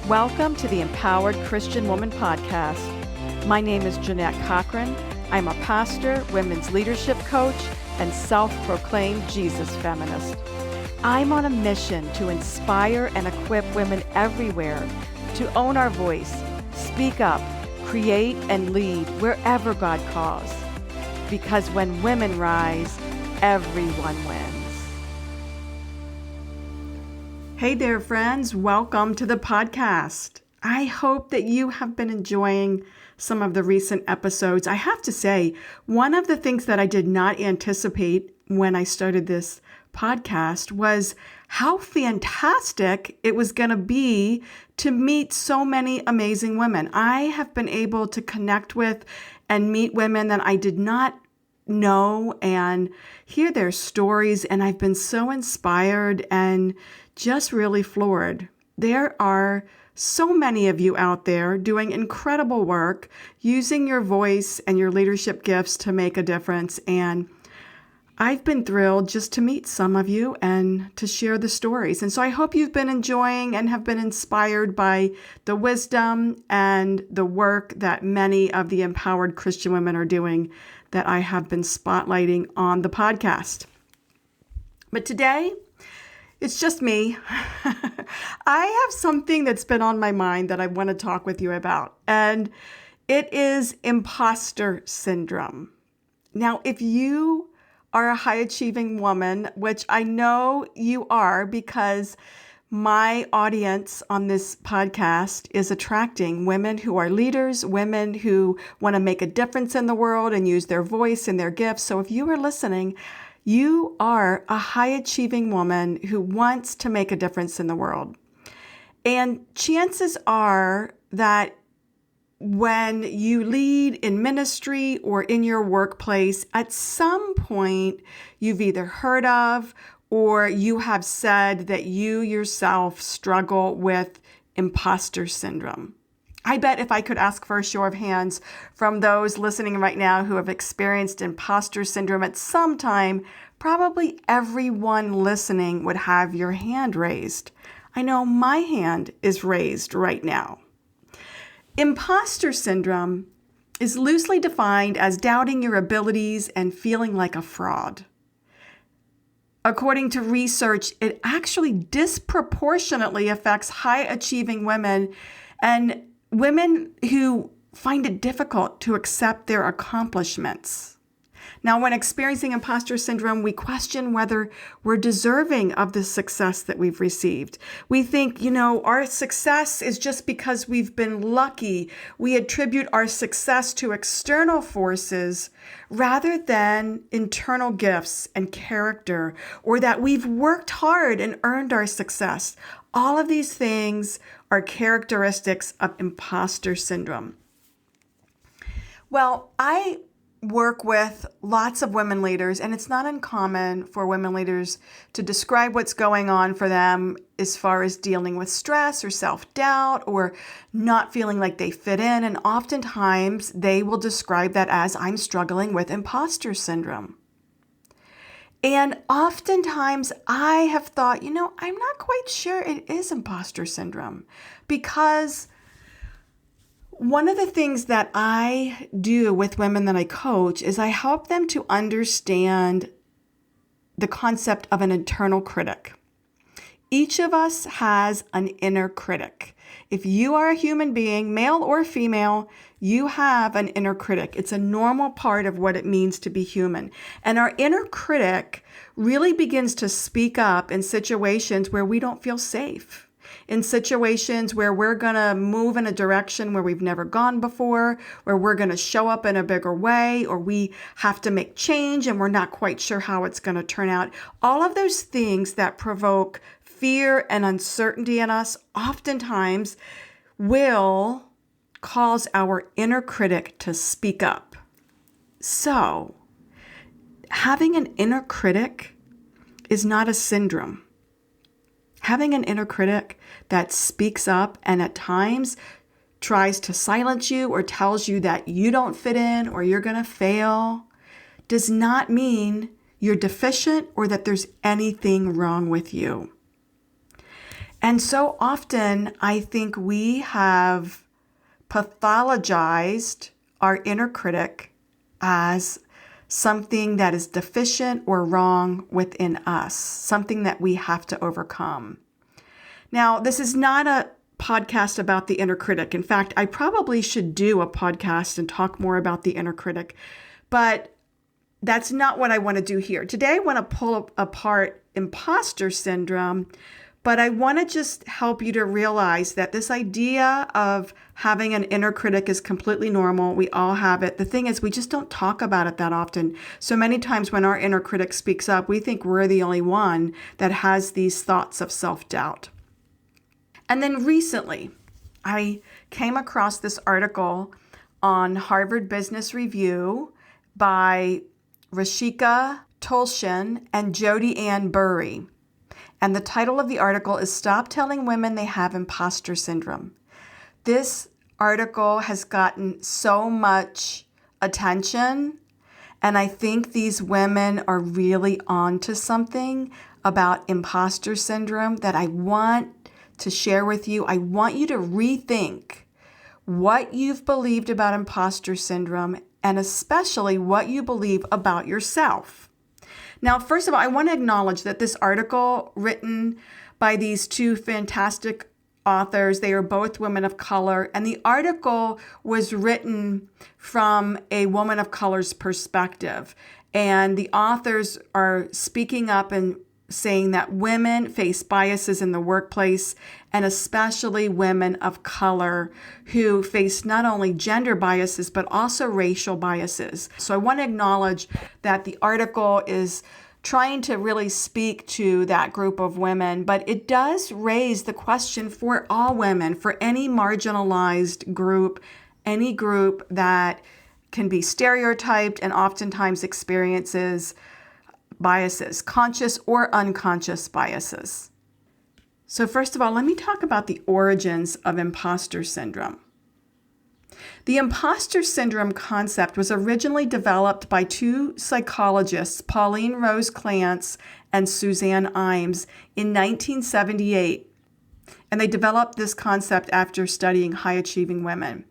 Welcome to the Empowered Christian Woman Podcast. My name is Jeanette Cochran. I'm a pastor, women's leadership coach, and self-proclaimed Jesus feminist. I'm on a mission to inspire and equip women everywhere to own our voice, speak up, create, and lead wherever God calls. Because when women rise, everyone wins. Hey there, friends. Welcome to the podcast. I hope that you have been enjoying some of the recent episodes. I have to say, one of the things that I did not anticipate when I started this podcast was how fantastic it was going to be to meet so many amazing women. I have been able to connect with and meet women that I did not know and hear their stories, and I've been so inspired and just really floored. There are so many of you out there doing incredible work, using your voice and your leadership gifts to make a difference. And I've been thrilled just to meet some of you and to share the stories. And so I hope you've been enjoying and have been inspired by the wisdom and the work that many of the empowered Christian women are doing that I have been spotlighting on the podcast. But today, it's just me. I have something that's been on my mind that I want to talk with you about, and it is imposter syndrome. Now, if you are a high-achieving woman, which I know you are because my audience on this podcast is attracting women who are leaders, women who want to make a difference in the world and use their voice and their gifts. So if you are listening, you are a high-achieving woman who wants to make a difference in the world. And chances are that when you lead in ministry or in your workplace, at some point you've either heard of or you have said that you yourself struggle with imposter syndrome. I bet if I could ask for a show of hands from those listening right now who have experienced imposter syndrome at some time, probably everyone listening would have your hand raised. I know my hand is raised right now. Imposter syndrome is loosely defined as doubting your abilities and feeling like a fraud. According to research, it actually disproportionately affects high-achieving women and women who find it difficult to accept their accomplishments. Now, when experiencing imposter syndrome, we question whether we're deserving of the success that we've received. We think, our success is just because we've been lucky. We attribute our success to external forces rather than internal gifts and character, or that we've worked hard and earned our success. All of these things are characteristics of imposter syndrome. Well, I work with lots of women leaders, and it's not uncommon for women leaders to describe what's going on for them as far as dealing with stress or self-doubt or not feeling like they fit in. And oftentimes they will describe that as, I'm struggling with imposter syndrome. And oftentimes I have thought, I'm not quite sure it is imposter syndrome, because one of the things that I do with women that I coach is I help them to understand the concept of an internal critic. Each of us has an inner critic. If you are a human being, male or female, you have an inner critic. It's a normal part of what it means to be human. And our inner critic really begins to speak up in situations where we don't feel safe, in situations where we're going to move in a direction where we've never gone before, where we're going to show up in a bigger way, or we have to make change and we're not quite sure how it's going to turn out. All of those things that provoke fear and uncertainty in us oftentimes will cause our inner critic to speak up. So, having an inner critic is not a syndrome. Having an inner critic that speaks up and at times tries to silence you or tells you that you don't fit in or you're going to fail does not mean you're deficient or that there's anything wrong with you. And so often, I think we have pathologized our inner critic as something that is deficient or wrong within us, something that we have to overcome. Now, this is not a podcast about the inner critic. In fact, I probably should do a podcast and talk more about the inner critic, but that's not what I want to do here. Today, I want to pull apart imposter syndrome, but I want to just help you to realize that this idea of having an inner critic is completely normal. We all have it. The thing is, we just don't talk about it that often. So many times when our inner critic speaks up, we think we're the only one that has these thoughts of self-doubt. And then recently, I came across this article on Harvard Business Review by Rashika Tolshin and Jodi Ann Burry. And the title of the article is Stop Telling Women They Have Imposter Syndrome. This article has gotten so much attention, and I think these women are really onto something about imposter syndrome that I want to share with you. I want you to rethink what you've believed about imposter syndrome and especially what you believe about yourself. Now, first of all, I want to acknowledge that this article written by these two fantastic authors, they are both women of color, and the article was written from a woman of color's perspective. And the authors are speaking up and saying that women face biases in the workplace, and especially women of color who face not only gender biases, but also racial biases. So I want to acknowledge that the article is trying to really speak to that group of women, but it does raise the question for all women, for any marginalized group, any group that can be stereotyped and oftentimes experiences biases, conscious or unconscious biases. So first of all, let me talk about the origins of imposter syndrome. The imposter syndrome concept was originally developed by two psychologists, Pauline Rose Clance and Suzanne Imes, in 1978. And they developed this concept after studying high-achieving women.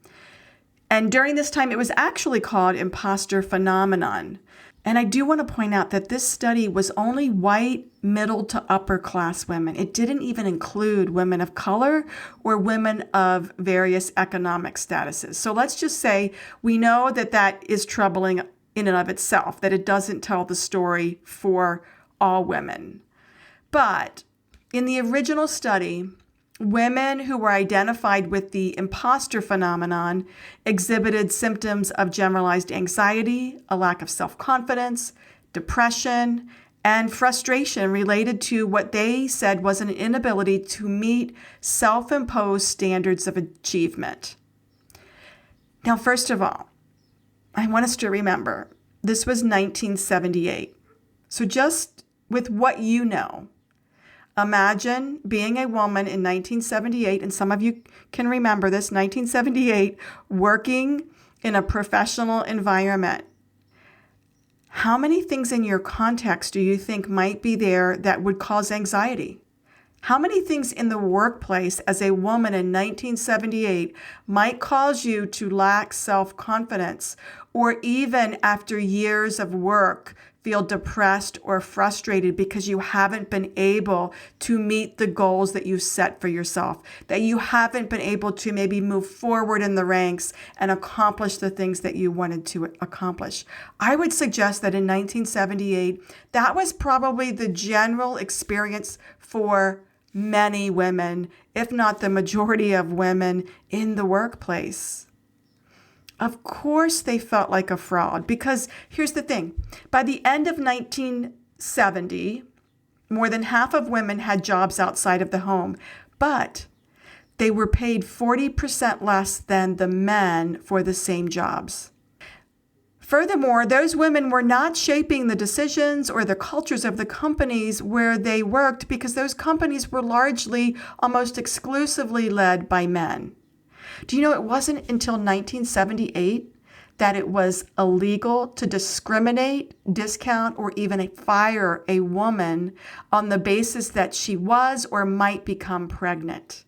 And during this time, it was actually called imposter phenomenon. And I do want to point out that this study was only white, middle to upper class women. It didn't even include women of color or women of various economic statuses. So let's just say we know that that is troubling in and of itself, that it doesn't tell the story for all women. But in the original study, women who were identified with the imposter phenomenon exhibited symptoms of generalized anxiety, a lack of self-confidence, depression, and frustration related to what they said was an inability to meet self-imposed standards of achievement. Now, first of all, I want us to remember this was 1978. So just with what you know, imagine being a woman in 1978, and some of you can remember this, 1978, working in a professional environment. How many things in your context do you think might be there that would cause anxiety? How many things in the workplace as a woman in 1978 might cause you to lack self-confidence, or even after years of work, feel depressed or frustrated because you haven't been able to meet the goals that you set for yourself, that you haven't been able to maybe move forward in the ranks and accomplish the things that you wanted to accomplish? I would suggest that in 1978, that was probably the general experience for many women, if not the majority of women in the workplace. Of course they felt like a fraud, because here's the thing. By the end of 1970, more than half of women had jobs outside of the home, but they were paid 40% less than the men for the same jobs. Furthermore, those women were not shaping the decisions or the cultures of the companies where they worked, because those companies were largely, almost exclusively led by men. Do you know it wasn't until 1978 that it was illegal to discriminate, discount, or even fire a woman on the basis that she was or might become pregnant.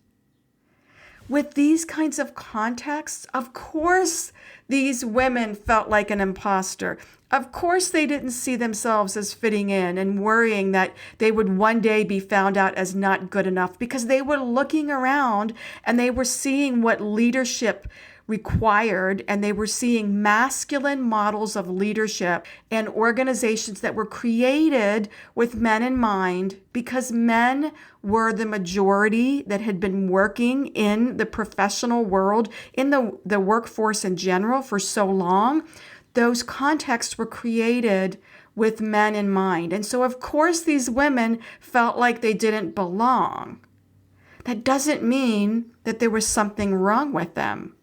With these kinds of contexts, of course, these women felt like an imposter. Of course, they didn't see themselves as fitting in and worrying that they would one day be found out as not good enough, because they were looking around and they were seeing what leadership required, and they were seeing masculine models of leadership and organizations that were created with men in mind, because men were the majority that had been working in the professional world, in the workforce in general for so long. Those contexts were created with men in mind. And so, of course, these women felt like they didn't belong. That doesn't mean that there was something wrong with them.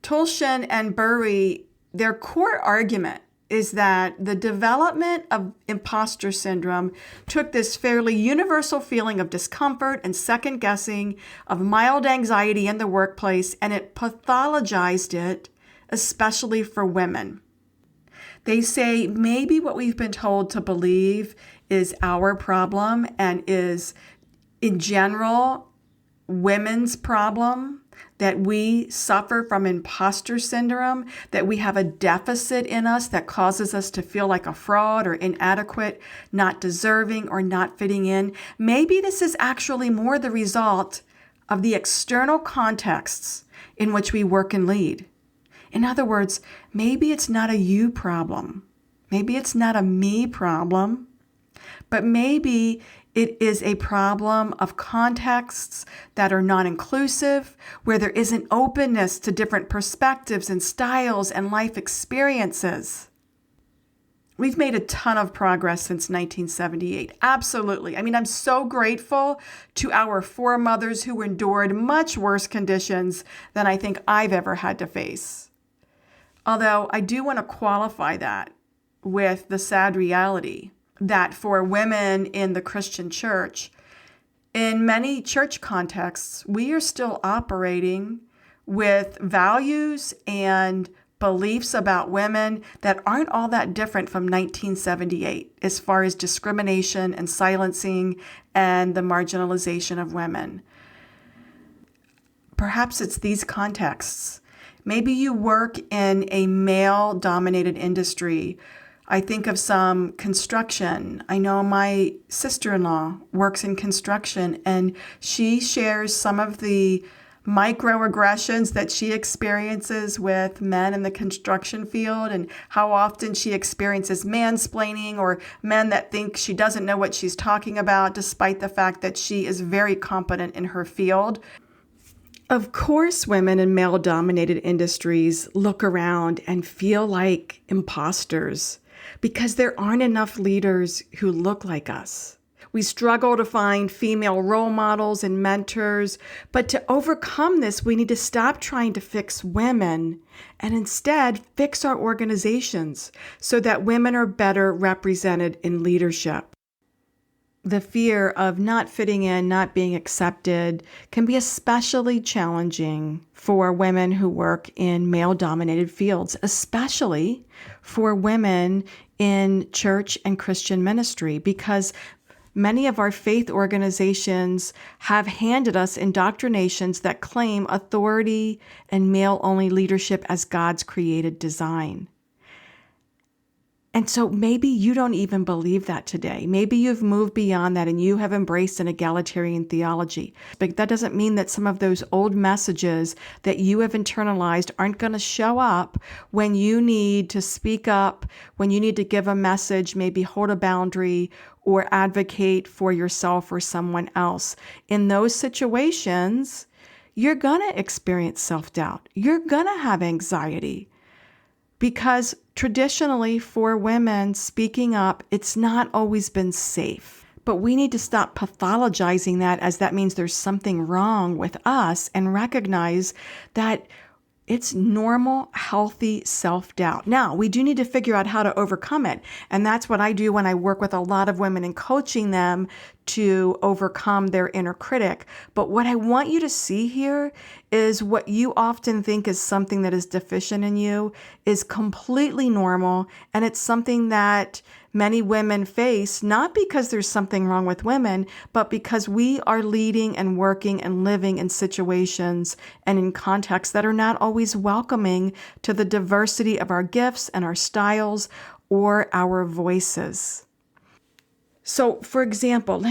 Tulshan and Burry, their core argument is that the development of imposter syndrome took this fairly universal feeling of discomfort and second guessing, of mild anxiety in the workplace, and it pathologized it, especially for women. They say maybe what we've been told to believe is our problem and is, in general, women's problem, that we suffer from imposter syndrome, that we have a deficit in us that causes us to feel like a fraud or inadequate, not deserving or not fitting in. Maybe this is actually more the result of the external contexts in which we work and lead. In other words, maybe it's not a you problem. Maybe it's not a me problem, but maybe it is a problem of contexts that are non-inclusive, where there isn't openness to different perspectives and styles and life experiences. We've made a ton of progress since 1978. Absolutely. I mean, I'm so grateful to our foremothers who endured much worse conditions than I think I've ever had to face. Although I do want to qualify that with the sad reality that for women in the Christian church, in many church contexts, we are still operating with values and beliefs about women that aren't all that different from 1978 as far as discrimination and silencing and the marginalization of women. Perhaps it's these contexts. Maybe you work in a male-dominated industry. I think of some construction. I know my sister-in-law works in construction, and she shares some of the microaggressions that she experiences with men in the construction field, and how often she experiences mansplaining or men that think she doesn't know what she's talking about, despite the fact that she is very competent in her field. Of course, women in male-dominated industries look around and feel like imposters, because there aren't enough leaders who look like us. We struggle to find female role models and mentors, but to overcome this, we need to stop trying to fix women and instead fix our organizations so that women are better represented in leadership. The fear of not fitting in, not being accepted, can be especially challenging for women who work in male-dominated fields, especially for women in church and Christian ministry, because many of our faith organizations have handed us indoctrinations that claim authority and male-only leadership as God's created design. And so maybe you don't even believe that today. Maybe you've moved beyond that and you have embraced an egalitarian theology. But that doesn't mean that some of those old messages that you have internalized aren't going to show up when you need to speak up, when you need to give a message, maybe hold a boundary or advocate for yourself or someone else. In those situations, you're going to experience self-doubt. You're going to have anxiety. Because traditionally for women speaking up, it's not always been safe. But we need to stop pathologizing that as that means there's something wrong with us and recognize that It's normal, healthy self-doubt. Now, we do need to figure out how to overcome it. And that's what I do when I work with a lot of women and coaching them to overcome their inner critic. But what I want you to see here is what you often think is something that is deficient in you is completely normal. And it's something that many women face, not because there's something wrong with women, but because we are leading and working and living in situations and in contexts that are not always welcoming to the diversity of our gifts and our styles or our voices. So, for example,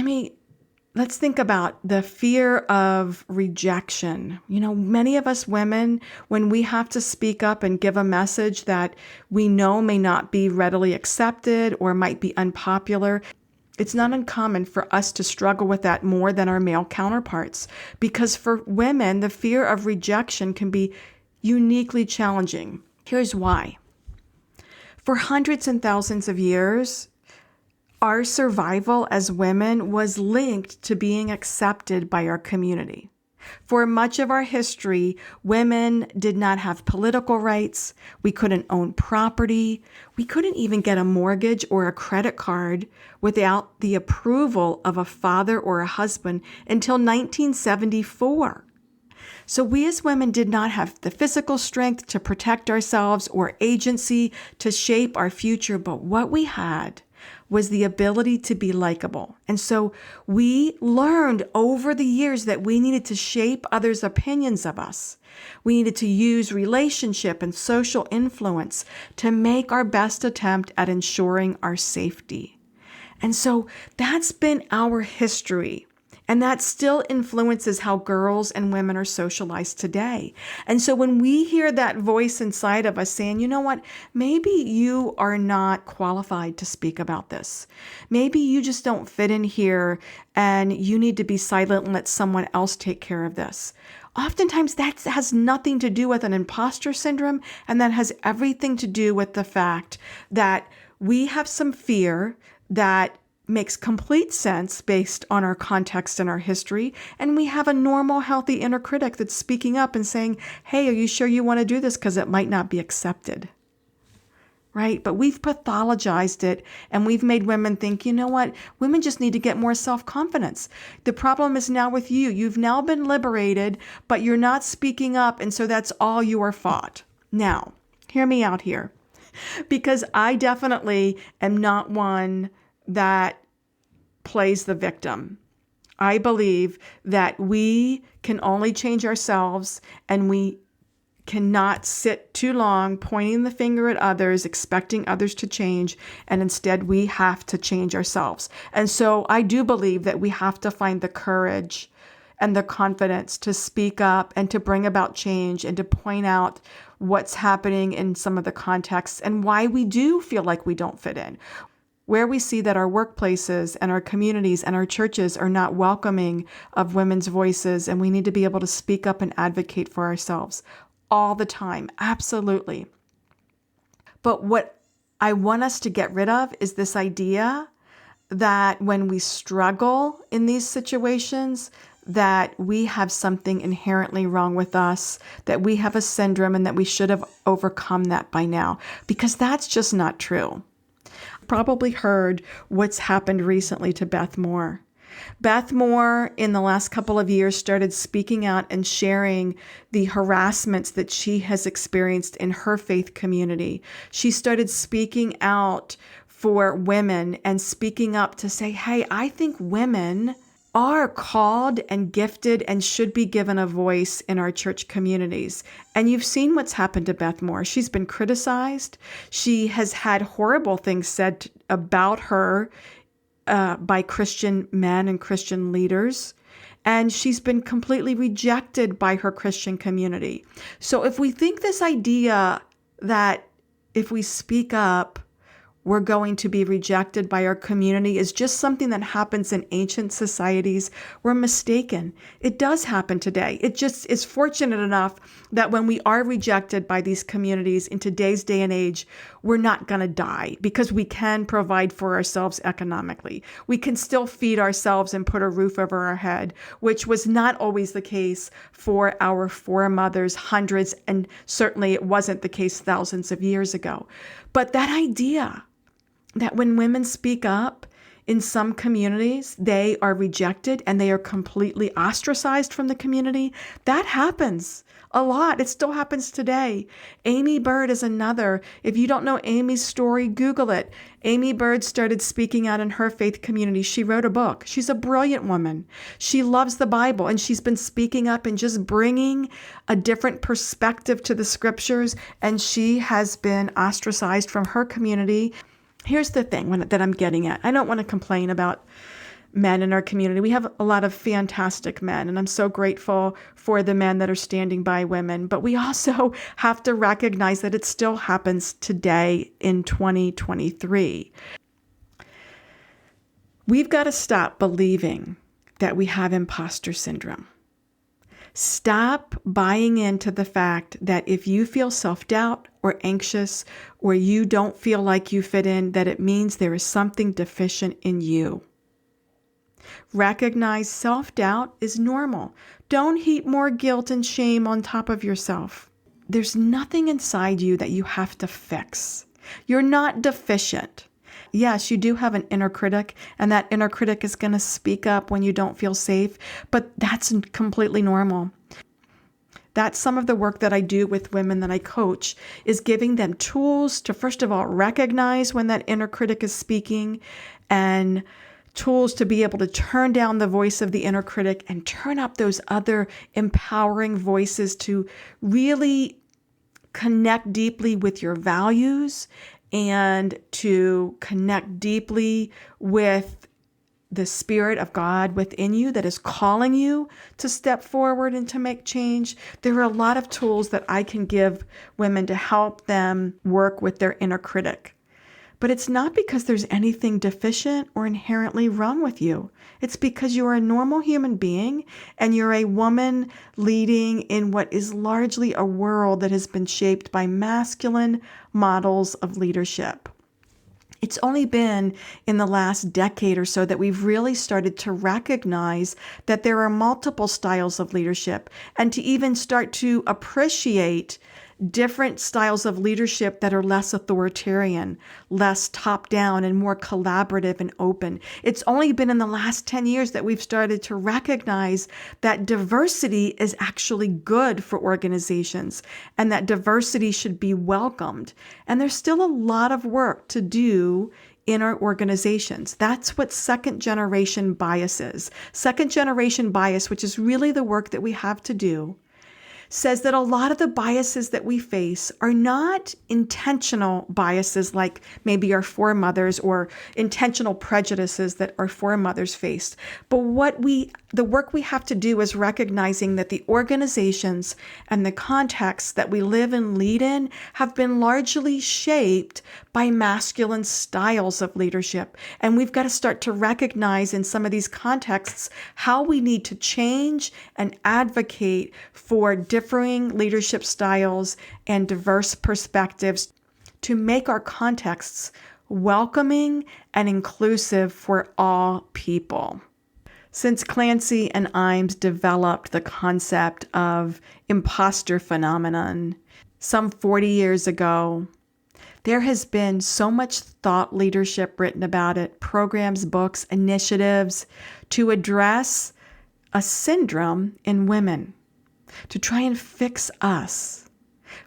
let's think about the fear of rejection. Many of us women, when we have to speak up and give a message that we know may not be readily accepted or might be unpopular, it's not uncommon for us to struggle with that more than our male counterparts. Because for women, the fear of rejection can be uniquely challenging. Here's why. For hundreds and thousands of years, our survival as women was linked to being accepted by our community. For much of our history, women did not have political rights. We couldn't own property. We couldn't even get a mortgage or a credit card without the approval of a father or a husband until 1974. So we as women did not have the physical strength to protect ourselves or agency to shape our future, but what we had was the ability to be likable. And so we learned over the years that we needed to shape others' opinions of us. We needed to use relationship and social influence to make our best attempt at ensuring our safety. And so that's been our history. And that still influences how girls and women are socialized today. And so when we hear that voice inside of us saying, you know what, maybe you are not qualified to speak about this. Maybe you just don't fit in here and you need to be silent and let someone else take care of this. Oftentimes that has nothing to do with an imposter syndrome, and that has everything to do with the fact that we have some fear that makes complete sense based on our context and our history. And we have a normal, healthy inner critic that's speaking up and saying, hey, are you sure you want to do this? Because it might not be accepted. Right? But we've pathologized it and we've made women think, you know what? Women just need to get more self-confidence. The problem is now with you. You've now been liberated, but you're not speaking up. And so that's all your fault. Now, hear me out here, because I definitely am not one that plays the victim. I believe that we can only change ourselves, and we cannot sit too long pointing the finger at others, expecting others to change, and instead we have to change ourselves. And so I do believe that we have to find the courage and the confidence to speak up and to bring about change and to point out what's happening in some of the contexts and why we do feel like we don't fit in. Where we see that our workplaces and our communities and our churches are not welcoming of women's voices, and we need to be able to speak up and advocate for ourselves all the time. Absolutely. But what I want us to get rid of is this idea that when we struggle in these situations, that we have something inherently wrong with us, that we have a syndrome, and that we should have overcome that by now, because that's just not true. Probably heard what's happened recently to Beth Moore. Beth Moore, in the last couple of years, started speaking out and sharing the harassments that she has experienced in her faith community. She started speaking out for women and speaking up to say, hey, I think women are called and gifted and should be given a voice in our church communities. And you've seen what's happened to Beth Moore. She's been criticized. She has had horrible things said about her by Christian men and Christian leaders. And she's been completely rejected by her Christian community. So if we think this idea that if we speak up, we're going to be rejected by our community is just something that happens in ancient societies. We're mistaken. It does happen today. It just is fortunate enough that when we are rejected by these communities in today's day and age, we're not going to die because we can provide for ourselves economically. We can still feed ourselves and put a roof over our head, which was not always the case for our foremothers hundreds, and certainly it wasn't the case thousands of years ago. But that idea that when women speak up in some communities, they are rejected and they are completely ostracized from the community, that happens a lot. It still happens today. Amy Bird is another. If you don't know Amy's story, Google it. Amy Bird started speaking out in her faith community. She wrote a book. She's a brilliant woman. She loves the Bible, and she's been speaking up and just bringing a different perspective to the scriptures, and she has been ostracized from her community. Here's the thing that I'm getting at. I don't want to complain about men in our community. We have a lot of fantastic men, and I'm so grateful for the men that are standing by women. But we also have to recognize that it still happens today in 2023. We've got to stop believing that we have imposter syndrome. Stop buying into the fact that if you feel self-doubt or anxious or you don't feel like you fit in, that it means there is something deficient in you. Recognize self-doubt is normal. Don't heap more guilt and shame on top of yourself. There's nothing inside you that you have to fix. You're not deficient. Yes, you do have an inner critic, and that inner critic is going to speak up when you don't feel safe, but that's completely normal. That's some of the work that I do with women that I coach, is giving them tools to, first of all, recognize when that inner critic is speaking, and tools to be able to turn down the voice of the inner critic and turn up those other empowering voices to really connect deeply with your values and to connect deeply with the Spirit of God within you that is calling you to step forward and to make change. There are a lot of tools that I can give women to help them work with their inner critic. But it's not because there's anything deficient or inherently wrong with you. It's because you're a normal human being and you're a woman leading in what is largely a world that has been shaped by masculine models of leadership. It's only been in the last decade or so that we've really started to recognize that there are multiple styles of leadership and to even start to appreciate different styles of leadership that are less authoritarian, less top-down, and more collaborative and open. It's only been in the last 10 years that we've started to recognize that diversity is actually good for organizations and that diversity should be welcomed. And there's still a lot of work to do in our organizations. That's what second generation bias is. Second generation bias, which is really the work that we have to do, says that a lot of the biases that we face are not intentional biases like maybe our foremothers or intentional prejudices that our foremothers faced. But the work we have to do is recognizing that the organizations and the contexts that we live and lead in have been largely shaped by masculine styles of leadership. And we've got to start to recognize in some of these contexts how we need to change and advocate for differing leadership styles and diverse perspectives to make our contexts welcoming and inclusive for all people. Since Clancy and Imes developed the concept of imposter phenomenon some 40 years ago, there has been so much thought leadership written about it, programs, books, initiatives to address a syndrome in women, to try and fix us.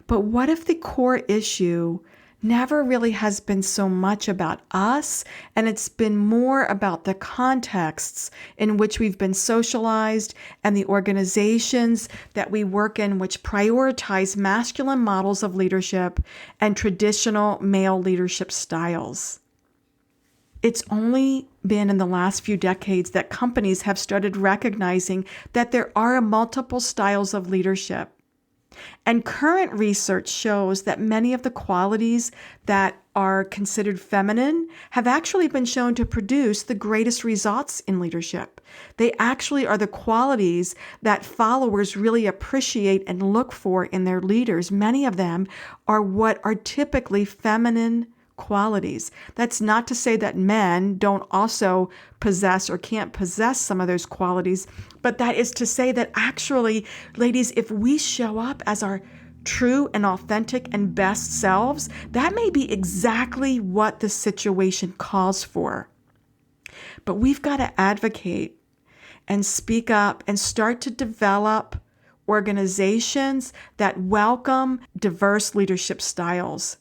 But what if the core issue never really has been so much about us, and it's been more about the contexts in which we've been socialized and the organizations that we work in, which prioritize masculine models of leadership and traditional male leadership styles? It's only been in the last few decades that companies have started recognizing that there are multiple styles of leadership. And current research shows that many of the qualities that are considered feminine have actually been shown to produce the greatest results in leadership. They actually are the qualities that followers really appreciate and look for in their leaders. Many of them are what are typically feminine qualities. That's not to say that men don't also possess or can't possess some of those qualities, but that is to say that actually, ladies, if we show up as our true and authentic and best selves, that may be exactly what the situation calls for. But we've got to advocate and speak up and start to develop organizations that welcome diverse leadership styles.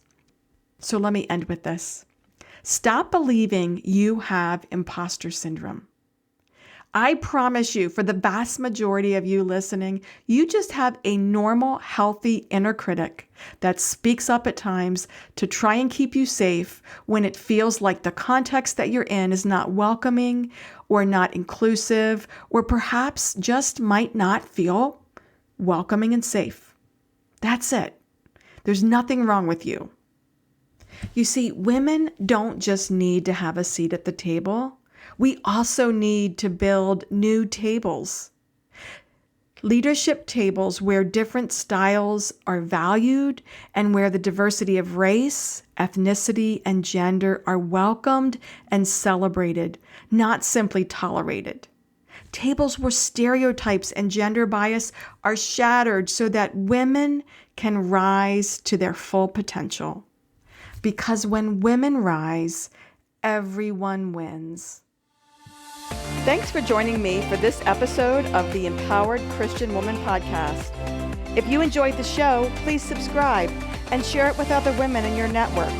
So let me end with this. Stop believing you have imposter syndrome. I promise you, for the vast majority of you listening, you just have a normal, healthy inner critic that speaks up at times to try and keep you safe when it feels like the context that you're in is not welcoming or not inclusive, or perhaps just might not feel welcoming and safe. That's it. There's nothing wrong with you. You see, women don't just need to have a seat at the table. We also need to build new tables. Leadership tables where different styles are valued and where the diversity of race, ethnicity, and gender are welcomed and celebrated, not simply tolerated. Tables where stereotypes and gender bias are shattered so that women can rise to their full potential. Because when women rise, everyone wins. Thanks for joining me for this episode of the Empowered Christian Woman Podcast. If you enjoyed the show, please subscribe and share it with other women in your network.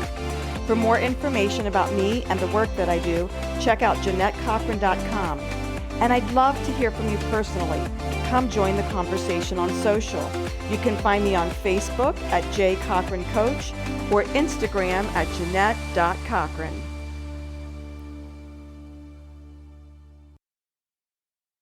For more information about me and the work that I do, check out JeanetteCochran.com. And I'd love to hear from you personally. Come join the conversation on social. You can find me on Facebook at J. Cochran Coach or Instagram at Jeanette.Cochran.